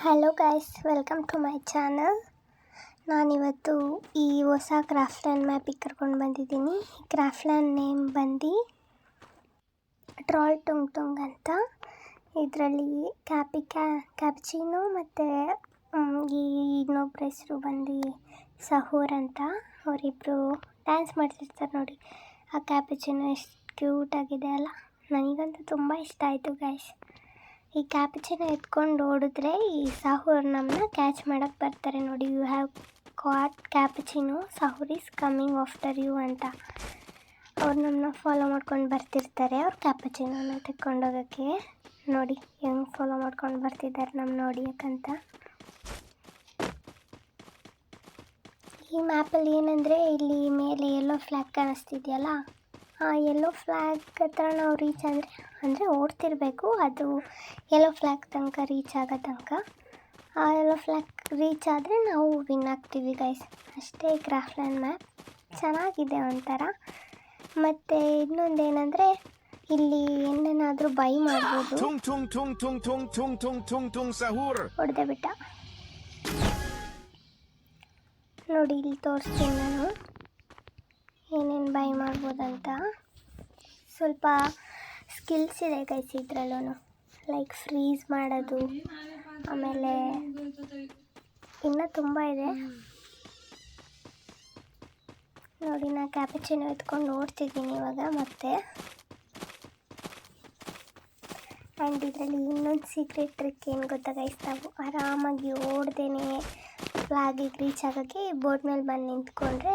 Hello guys, welcome to my channel. ನಾನಿವತ್ತು ಈ ಹೊಸ ಕ್ರಾಫ್ಟ್ಲ್ಯಾಂಡ್ ಮ್ಯಾಪಿಗೆ ಕರ್ಕೊಂಡು ಬಂದಿದ್ದೀನಿ. ಈ ಕ್ರಾಫ್ಟ್ಲ್ಯಾಂಡ್ ನೇಮ್ ಬಂದು ಟ್ರಾಲ್ ಟುಂಗ್ ಟುಂಗ್ ಅಂತ. ಇದರಲ್ಲಿ ಕ್ಯಾಪಚಿನೋ ಮತ್ತು ಈ ಇನ್ನೊಬ್ಬರ ಹೆಸರು ಬಂದು ಸಹೂರ್ ಅಂತ. ಅವರಿಬ್ಬರು ಡ್ಯಾನ್ಸ್ ಮಾಡ್ತಿರ್ತಾರೆ ನೋಡಿ. ಆ ಕ್ಯಾಪಚಿನೋ ಎಷ್ಟು ಕ್ಯೂಟಾಗಿದೆ ಅಲ್ಲ. ನನಗಂತೂ ತುಂಬ ಇಷ್ಟ ಆಯಿತು ಗೈಸ್. ಈ ಕ್ಯಾಪಚಿನೋ ಎತ್ಕೊಂಡು ಓಡಿದ್ರೆ ಈ ಸಾಹೂರ್ ನಮ್ಮನ್ನ ಕ್ಯಾಚ್ ಮಾಡೋಕ್ಕೆ ಬರ್ತಾರೆ ನೋಡಿ. ಯು ಹ್ಯಾವ್ ಕಾಟ್ ಕ್ಯಾಪಚಿನೋ, ಸಾಹೂರ್ ಈಸ್ ಕಮ್ಮಿಂಗ್ ಆಫ್ಟರ್ ಯು ಅಂತ. ಅವ್ರು ನಮ್ಮನ್ನ ಫಾಲೋ ಮಾಡ್ಕೊಂಡು ಬರ್ತಿರ್ತಾರೆ. ಅವ್ರು ಕ್ಯಾಪಚಿನೋನ ತೆಕ್ಕೊಂಡೋಗೋಕ್ಕೆ ನೋಡಿ ಹೆಂಗೆ ಫಾಲೋ ಮಾಡ್ಕೊಂಡು ಬರ್ತಿದ್ದಾರೆ ನಮ್ಮ ನೋಡಿಯೋಕ್ಕಂತ. ಈ ಮ್ಯಾಪಲ್ಲಿ ಏನಂದರೆ ಇಲ್ಲಿ ಮೇಲೆ ಯೆಲ್ಲೋ ಫ್ಲ್ಯಾಗ್ ಕಾಣಿಸ್ತಿದೆಯಲ್ಲ, ಆ ಯೆಲ್ಲೋ ಫ್ಲ್ಯಾಗ್ ಹತ್ರ ನಾವು ರೀಚ್ ಅಂದರೆ ಓಡ್ತಿರಬೇಕು. ಅದು ಯೆಲ್ಲೋ ಫ್ಲ್ಯಾಗ್ ತನಕ ರೀಚ್ ಆಗೋ ತನಕ. ಆ ಯೆಲ್ಲೋ ಫ್ಲ್ಯಾಗ್ ರೀಚ್ ಆದರೆ ನಾವು ವಿನ್ ಆಗ್ತೀವಿ ಗೈಸ್. ಅಷ್ಟೇ ಈ ಕ್ರಾಫ್ಟ್ಲ್ಯಾಂಡ್ ಮ್ಯಾಪ್. ಚೆನ್ನಾಗಿದೆ ಒಂಥರ. ಮತ್ತು ಇನ್ನೊಂದೇನೆಂದರೆ ಇಲ್ಲಿ ಏನೇನಾದರೂ ಬೈ ಮಾಡ್ಬೋದು. ಹೊಡೆದೇ ಬಿಟ್ಟ ನೋಡಿ. ಇಲ್ಲಿ ತೋರಿಸ್ತೀನಿ ನಾನು ಏನೇನು ಬೈ ಮಾಡ್ಬೋದಂತ. ಸ್ವಲ್ಪ ಸ್ಕಿಲ್ಸ್ ಇದೆ ಗೈಸ್ ಇದರಲ್ಲೂ, ಲೈಕ್ ಫ್ರೀಸ್ ಮಾಡೋದು, ಆಮೇಲೆ ಇನ್ನೂ ತುಂಬ ಇದೆ ನೋಡಿ. ನಾನು ಕ್ಯಾಪಚಿನೋ ಎತ್ಕೊಂಡು ಓಡ್ತಿದ್ದೀನಿ ಇವಾಗ ಮತ್ತೆ. ಆ್ಯಂಡ್ ಇದರಲ್ಲಿ ಇನ್ನೊಂದು ಸೀಕ್ರೆಟ್ ಟ್ರಿಕ್ ಏನು ಗೊತ್ತಾ ಗೈಸ್, ನಾವು ಆರಾಮಾಗಿ ಓಡ್ದೇನೆ ಫ್ಲಾಗಿಗೆ ರೀಚ್ ಆಗೋಕ್ಕೆ ಬೋಟ್ ಮೇಲೆ ಬಂದು ನಿಂತ್ಕೊಂಡ್ರೆ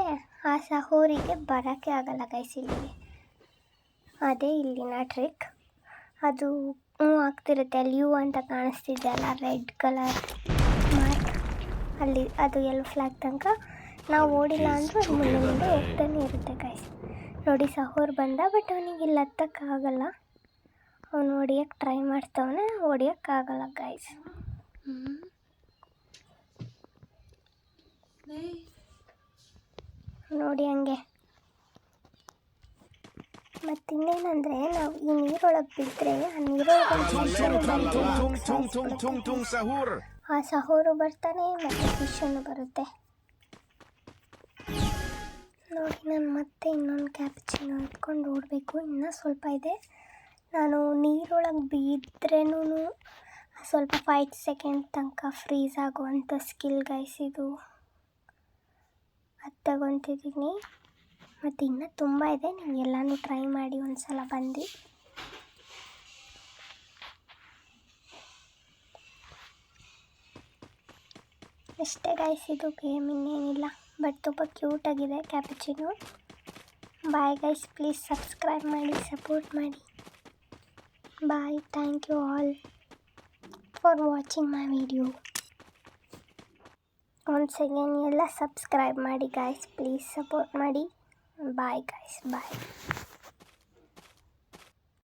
ಆ ಸಹೋರಿಗೆ ಬರೋಕ್ಕೆ ಆಗಲ್ಲ ಗೈಸ್ ಇಲ್ಲಿಗೆ. ಅದೇ ಇಲ್ಲಿನ ಟ್ರಿಕ್. ಅದು ಮೂವ್ ಆಗ್ತಿರುತ್ತೆ. ಅಲ್ಲಿ ಯು ಅಂತ ಕಾಣಿಸ್ತಿದೆ ಅಲ್ಲ, ರೆಡ್ ಕಲರ್ ಮಾರ್ಕ್, ಅಲ್ಲಿ ಅದು ಯೆಲ್ಲೋ ಫ್ಲ್ಯಾಗ್ ತನಕ ನಾವು ಓಡಿಲ್ಲ ಅಂದರೂ ಅದು ಮುಂದೆ ಮುಂದೆ ಹೋಗ್ತಾನೆ ಇರುತ್ತೆ ಗೈಸ್. ನೋಡಿ ಸಹೋರ್ ಬಂದ, ಬಟ್ ಅವನಿಗೆ ಇಲ್ಲಿ ಹತ್ತಕ್ಕಾಗಲ್ಲ. ಅವನು ಹೊಡಿಯೋಕ್ಕೆ ಟ್ರೈ ಮಾಡ್ತವನೆ, ಹೊಡಿಯೋಕ್ಕಾಗಲ್ಲ ಗೈಸ್. ನೋಡಿ ಹಂಗೆ. ಮತ್ತು ಇನ್ನೇನಂದರೆ ನಾವು ಈ ನೀರೊಳಗೆ ಬಿದ್ದರೆ ಆ ನೀರೊಳಗೆ ಆ ಸಹೋರು ಬರ್ತಾನೆ ಮತ್ತು ಫಿಶನ್ನು ಬರುತ್ತೆ ನೋಡಿ. ನಾನು ಮತ್ತೆ ಇನ್ನೊಂದು ಕ್ಯಾಪಚಿನೋ ಎತ್ಕೊಂಡು ಓಡಬೇಕು. ಇನ್ನೂ ಸ್ವಲ್ಪ ಇದೆ. ನಾನು ನೀರೊಳಗೆ ಬಿದ್ರೇನೂ ಸ್ವಲ್ಪ 5 ಸೆಕೆಂಡ್ ತನಕ ಫ್ರೀಸ್ ಆಗುವಂಥ ಸ್ಕಿಲ್ ಗೈಸ್ ಇದು. ಅದು ತಗೊತಿದ್ದೀನಿ. ಮತ್ತು ಇನ್ನೂ ತುಂಬ ಇದೆ. ನೀವು ಎಲ್ಲನೂ ಟ್ರೈ ಮಾಡಿ ಒಂದು ಸಲ ಬಂದು. ಅಷ್ಟೇ ಗೈಸ್, ಇದು ಗೇಮ್, ಇನ್ನೇನಿಲ್ಲ. ಬಟ್ ತುಂಬ ಕ್ಯೂಟಾಗಿದೆ cappuccino. Bye guys, please subscribe ಮಾಡಿ, ಸಪೋರ್ಟ್ ಮಾಡಿ. Bye. Thank you all for watching my video. Once again ಎಲ್ಲ ಸಬ್ಸ್ಕ್ರೈಬ್ ಮಾಡಿ ಗೈಸ್, ಪ್ಲೀಸ್ ಸಪೋರ್ಟ್ ಮಾಡಿ. ಬಾಯ್ ಗೈಸ್, ಬಾಯ್.